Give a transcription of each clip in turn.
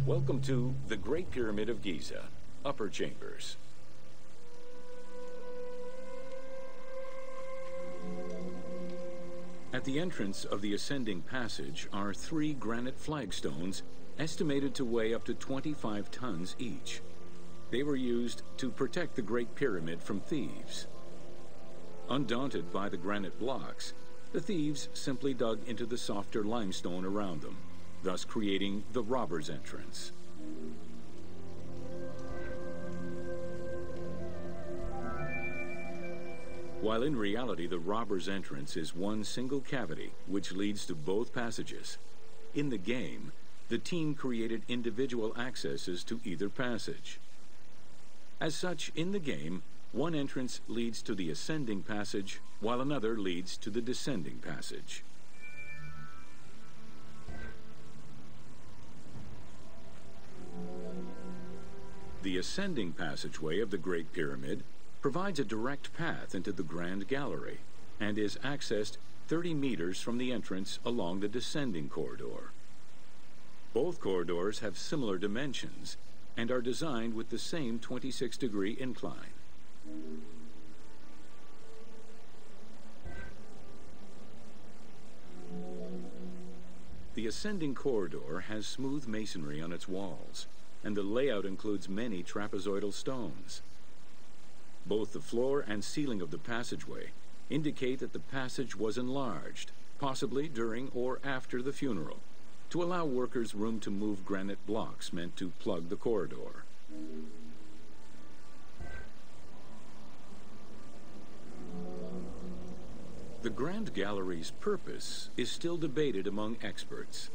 Welcome to the Great Pyramid of Giza, Upper Chambers. At the entrance of the ascending passage are 3 granite flagstones estimated to weigh up to 25 tons each. They were used to protect the Great Pyramid from thieves. Undaunted by the granite blocks, the thieves simply dug into the softer limestone around them, thus creating the robber's entrance. While in reality the robber's entrance is one single cavity which leads to both passages, in the game, the team created individual accesses to either passage. As such, in the game, one entrance leads to the ascending passage, while another leads to the descending passage. The ascending passageway of the Great Pyramid provides a direct path into the Grand Gallery and is accessed 30 meters from the entrance along the descending corridor. Both corridors have similar dimensions and are designed with the same 26-degree incline. The ascending corridor has smooth masonry on its walls, and the layout includes many trapezoidal stones. Both the floor and ceiling of the passageway indicate that the passage was enlarged, possibly during or after the funeral, to allow workers room to move granite blocks meant to plug the corridor. The Grand Gallery's purpose is still debated among experts.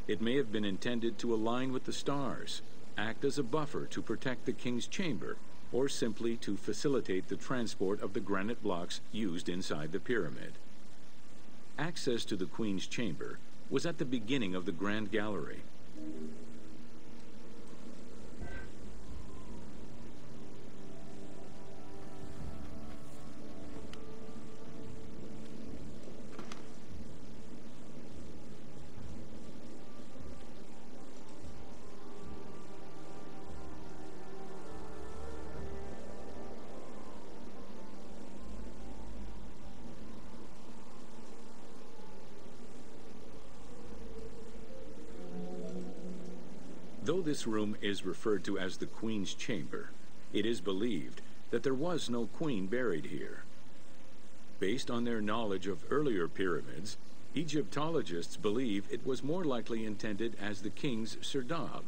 It may have been intended to align with the stars, act as a buffer to protect the king's chamber, or simply to facilitate the transport of the granite blocks used inside the pyramid. Access to the queen's chamber was at the beginning of the Grand Gallery. Though this room is referred to as the Queen's Chamber, it is believed that there was no queen buried here. Based on their knowledge of earlier pyramids, Egyptologists believe it was more likely intended as the king's serdab,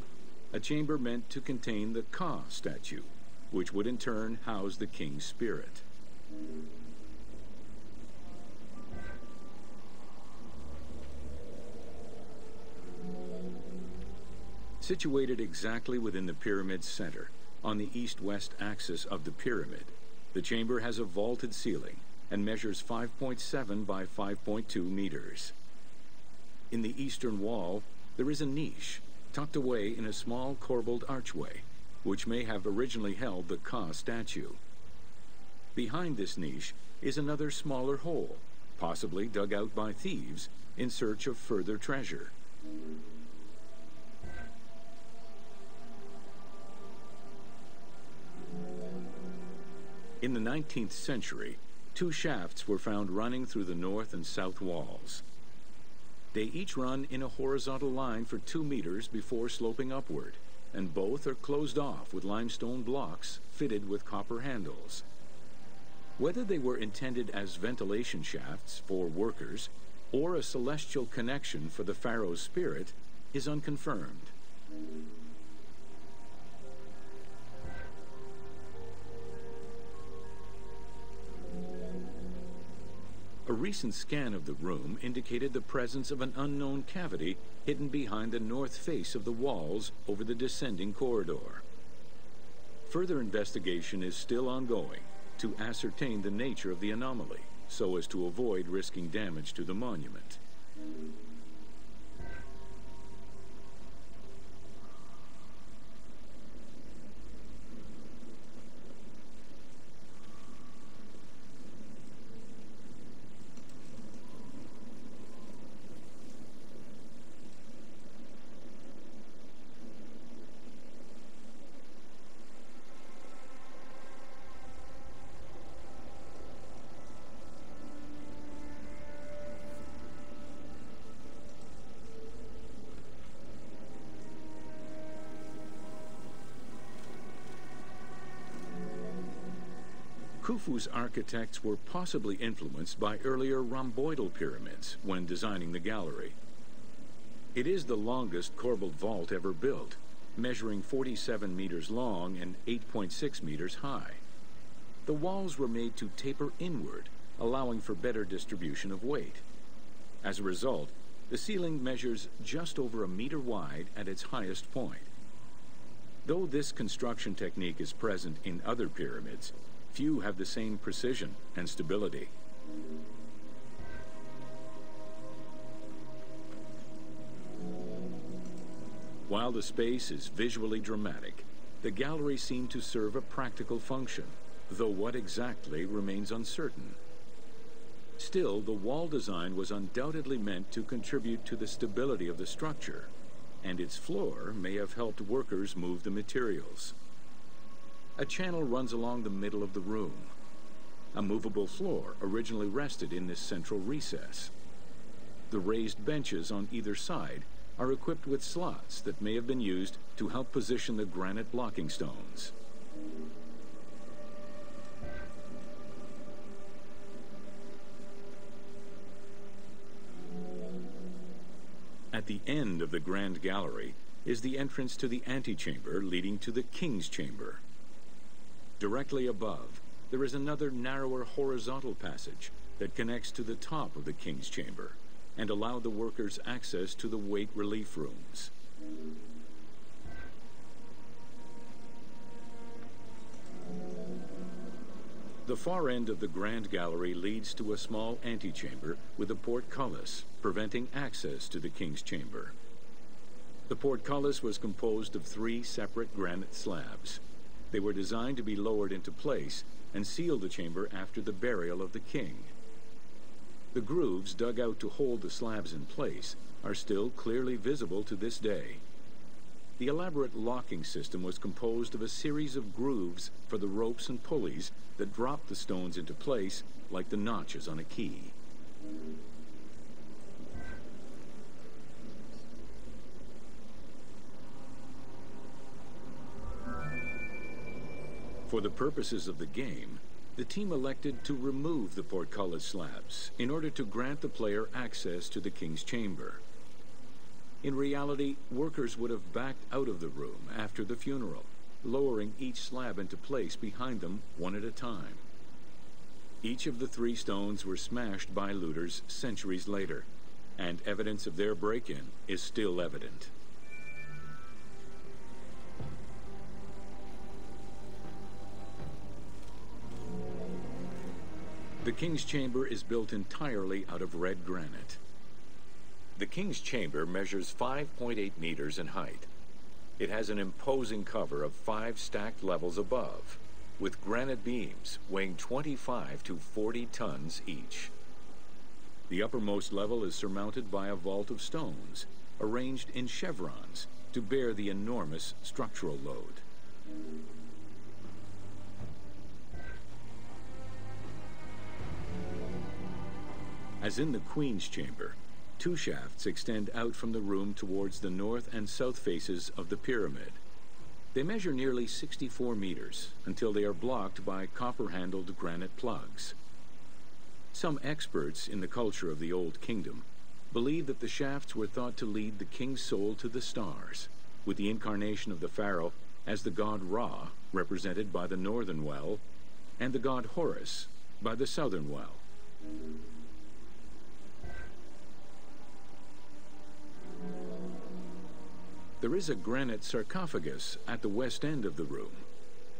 a chamber meant to contain the Ka statue, which would in turn house the king's spirit. Situated exactly within the pyramid's center, on the east-west axis of the pyramid, the chamber has a vaulted ceiling and measures 5.7 by 5.2 meters. In the eastern wall, there is a niche tucked away in a small corbelled archway, which may have originally held the Ka statue. Behind this niche is another smaller hole, possibly dug out by thieves in search of further treasure. In the 19th century, 2 shafts were found running through the north and south walls. They each run in a horizontal line for 2 meters before sloping upward, and both are closed off with limestone blocks fitted with copper handles. Whether they were intended as ventilation shafts for workers or a celestial connection for the pharaoh's spirit is unconfirmed. A recent scan of the room indicated the presence of an unknown cavity hidden behind the north face of the walls over the descending corridor. Further investigation is still ongoing to ascertain the nature of the anomaly, so as to avoid risking damage to the monument. Khufu's architects were possibly influenced by earlier rhomboidal pyramids when designing the gallery. It is the longest corbelled vault ever built, measuring 47 meters long and 8.6 meters high. The walls were made to taper inward, allowing for better distribution of weight. As a result, the ceiling measures just over a meter wide at its highest point. Though this construction technique is present in other pyramids, few have the same precision and stability. While the space is visually dramatic, the gallery seemed to serve a practical function, though what exactly remains uncertain. Still, the wall design was undoubtedly meant to contribute to the stability of the structure, and its floor may have helped workers move the materials. A channel runs along the middle of the room. A movable floor originally rested in this central recess. The raised benches on either side are equipped with slots that may have been used to help position the granite blocking stones. At the end of the Grand Gallery is the entrance to the antechamber leading to the King's Chamber. Directly above, there is another narrower horizontal passage that connects to the top of the King's Chamber and allow the workers access to the weight relief rooms. The far end of the Grand Gallery leads to a small antechamber with a portcullis, preventing access to the King's Chamber. The portcullis was composed of 3 separate granite slabs. They were designed to be lowered into place and seal the chamber after the burial of the king. The grooves dug out to hold the slabs in place are still clearly visible to this day. The elaborate locking system was composed of a series of grooves for the ropes and pulleys that dropped the stones into place like the notches on a key. For the purposes of the game, the team elected to remove the portcullis slabs in order to grant the player access to the King's Chamber. In reality, workers would have backed out of the room after the funeral, lowering each slab into place behind them one at a time. Each of the 3 stones were smashed by looters centuries later, and evidence of their break-in is still evident. The King's Chamber is built entirely out of red granite. The King's Chamber measures 5.8 meters in height. It has an imposing cover of 5 stacked levels above, with granite beams weighing 25 to 40 tons each. The uppermost level is surmounted by a vault of stones, arranged in chevrons to bear the enormous structural load. As in the Queen's Chamber, 2 shafts extend out from the room towards the north and south faces of the pyramid. They measure nearly 64 meters until they are blocked by copper-handled granite plugs. Some experts in the culture of the Old Kingdom believe that the shafts were thought to lead the king's soul to the stars, with the incarnation of the pharaoh as the god Ra, represented by the northern well, and the god Horus by the southern well. There is a granite sarcophagus at the west end of the room,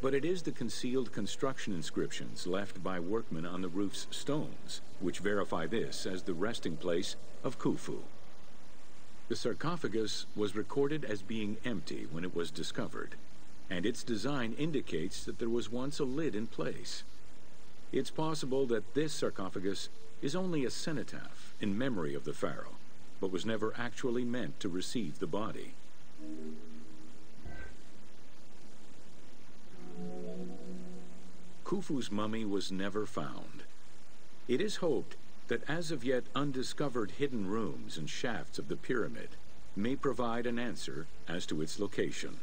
but it is the concealed construction inscriptions left by workmen on the roof's stones which verify this as the resting place of Khufu. The sarcophagus was recorded as being empty when it was discovered, and its design indicates that there was once a lid in place. It's possible that this sarcophagus is only a cenotaph in memory of the pharaoh, but was never actually meant to receive the body. Khufu's mummy was never found. It is hoped that as of yet undiscovered hidden rooms and shafts of the pyramid may provide an answer as to its location.